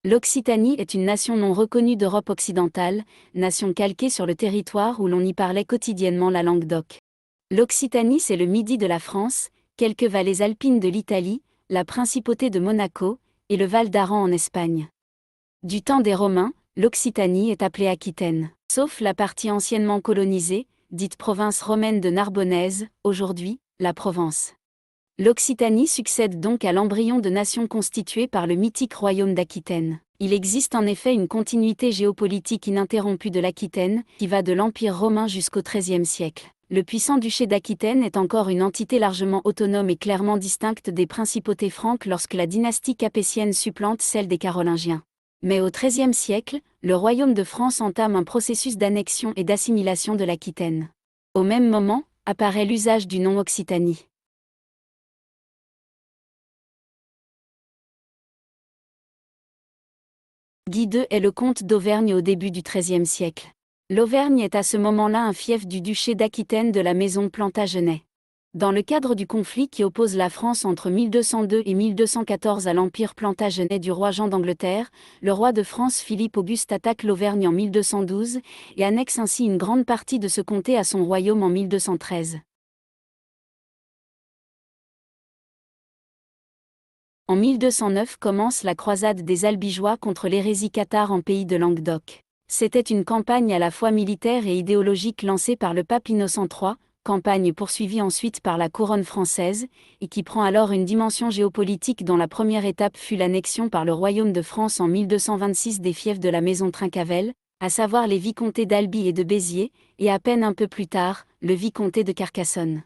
L'Occitanie est une nation non reconnue d'Europe occidentale, nation calquée sur le territoire où l'on y parlait quotidiennement la langue d'oc. L'Occitanie, c'est le midi de la France, quelques vallées alpines de l'Italie, la principauté de Monaco, et le Val d'Aran en Espagne. Du temps des Romains, l'Occitanie est appelée Aquitaine, sauf la partie anciennement colonisée, dite province romaine de Narbonnaise, aujourd'hui, la Provence. L'Occitanie succède donc à l'embryon de nation constituée par le mythique royaume d'Aquitaine. Il existe en effet une continuité géopolitique ininterrompue de l'Aquitaine, qui va de l'Empire romain jusqu'au XIIIe siècle. Le puissant duché d'Aquitaine est encore une entité largement autonome et clairement distincte des principautés franques lorsque la dynastie capétienne supplante celle des Carolingiens. Mais au XIIIe siècle, le royaume de France entame un processus d'annexion et d'assimilation de l'Aquitaine. Au même moment, apparaît l'usage du nom Occitanie. Guy II est le comte d'Auvergne au début du XIIIe siècle. L'Auvergne est à ce moment-là un fief du duché d'Aquitaine de la maison Plantagenet. Dans le cadre du conflit qui oppose la France entre 1202 et 1214 à l'empire Plantagenet du roi Jean d'Angleterre, le roi de France Philippe Auguste attaque l'Auvergne en 1212 et annexe ainsi une grande partie de ce comté à son royaume en 1213. En 1209 commence la croisade des Albigeois contre l'hérésie cathare en pays de Languedoc. C'était une campagne à la fois militaire et idéologique lancée par le pape Innocent III, campagne poursuivie ensuite par la couronne française, et qui prend alors une dimension géopolitique dont la première étape fut l'annexion par le royaume de France en 1226 des fiefs de la maison Trincavel, à savoir les vicomtés d'Albi et de Béziers, et à peine un peu plus tard, le vicomté de Carcassonne.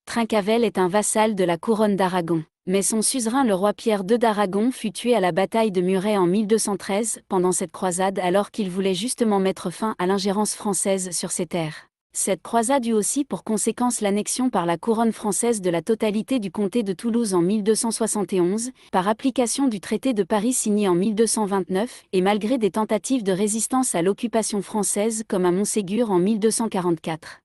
Trincavel est un vassal de la couronne d'Aragon, mais son suzerain le roi Pierre II d'Aragon fut tué à la bataille de Muret en 1213 pendant cette croisade alors qu'il voulait justement mettre fin à l'ingérence française sur ses terres. Cette croisade eut aussi pour conséquence l'annexion par la couronne française de la totalité du comté de Toulouse en 1271, par application du traité de Paris signé en 1229 et malgré des tentatives de résistance à l'occupation française comme à Montségur en 1244.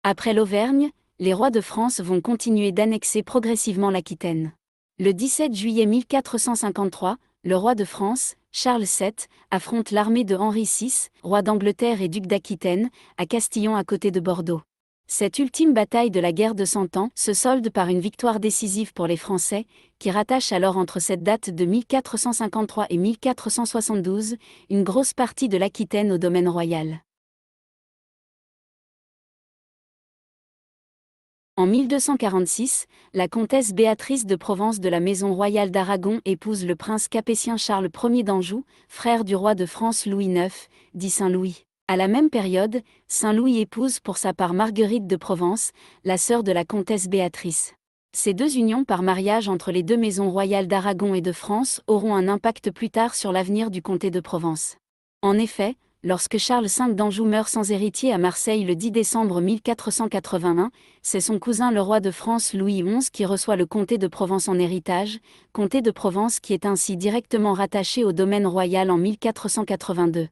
Après l'Auvergne, les rois de France vont continuer d'annexer progressivement l'Aquitaine. Le 17 juillet 1453, le roi de France, Charles VII, affronte l'armée de Henri VI, roi d'Angleterre et duc d'Aquitaine, à Castillon à côté de Bordeaux. Cette ultime bataille de la guerre de Cent Ans se solde par une victoire décisive pour les Français, qui rattachent alors entre cette date de 1453 et 1472, une grosse partie de l'Aquitaine au domaine royal. En 1246, la comtesse Béatrice de Provence de la maison royale d'Aragon épouse le prince capétien Charles Ier d'Anjou, frère du roi de France Louis IX, dit Saint-Louis. À la même période, Saint-Louis épouse pour sa part Marguerite de Provence, la sœur de la comtesse Béatrice. Ces deux unions par mariage entre les deux maisons royales d'Aragon et de France auront un impact plus tard sur l'avenir du comté de Provence. En effet, lorsque Charles V d'Anjou meurt sans héritier à Marseille le 10 décembre 1481, c'est son cousin le roi de France Louis XI qui reçoit le comté de Provence en héritage, comté de Provence qui est ainsi directement rattaché au domaine royal en 1482.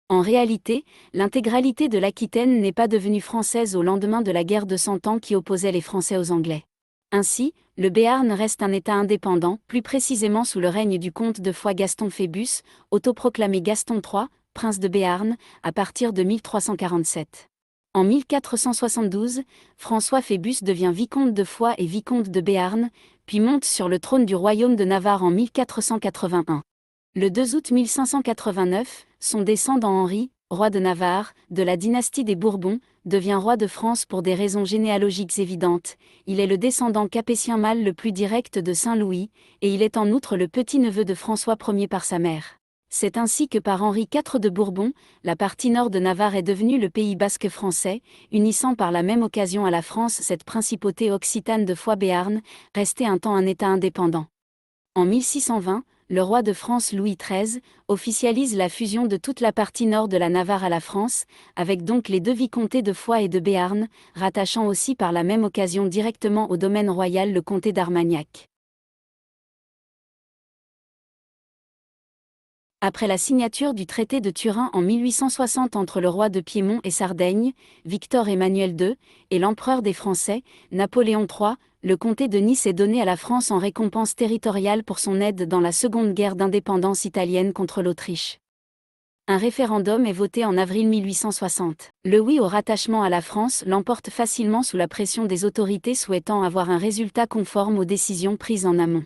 En réalité, l'intégralité de l'Aquitaine n'est pas devenue française au lendemain de la guerre de Cent Ans qui opposait les Français aux Anglais. Ainsi, le Béarn reste un État indépendant, plus précisément sous le règne du comte de Foix Gaston Phébus, autoproclamé Gaston III, prince de Béarn, à partir de 1347. En 1472, François Phébus devient vicomte de Foix et vicomte de Béarn, puis monte sur le trône du royaume de Navarre en 1481. Le 2 août 1589, son descendant Henri, roi de Navarre, de la dynastie des Bourbons, devient roi de France pour des raisons généalogiques évidentes. Il est le descendant capétien mâle le plus direct de Saint-Louis, et il est en outre le petit-neveu de François Ier par sa mère. C'est ainsi que par Henri IV de Bourbon, la partie nord de Navarre est devenue le Pays basque français, unissant par la même occasion à la France cette principauté occitane de Foix-Béarn, restée un temps un État indépendant. En 1620, le roi de France Louis XIII officialise la fusion de toute la partie nord de la Navarre à la France, avec donc les deux vicomtés de Foix et de Béarn, rattachant aussi par la même occasion directement au domaine royal le comté d'Armagnac. Après la signature du traité de Turin en 1860 entre le roi de Piémont et Sardaigne, Victor Emmanuel II, et l'empereur des Français, Napoléon III, le comté de Nice est donné à la France en récompense territoriale pour son aide dans la Seconde Guerre d'indépendance italienne contre l'Autriche. Un référendum est voté en avril 1860. Le oui au rattachement à la France l'emporte facilement sous la pression des autorités souhaitant avoir un résultat conforme aux décisions prises en amont.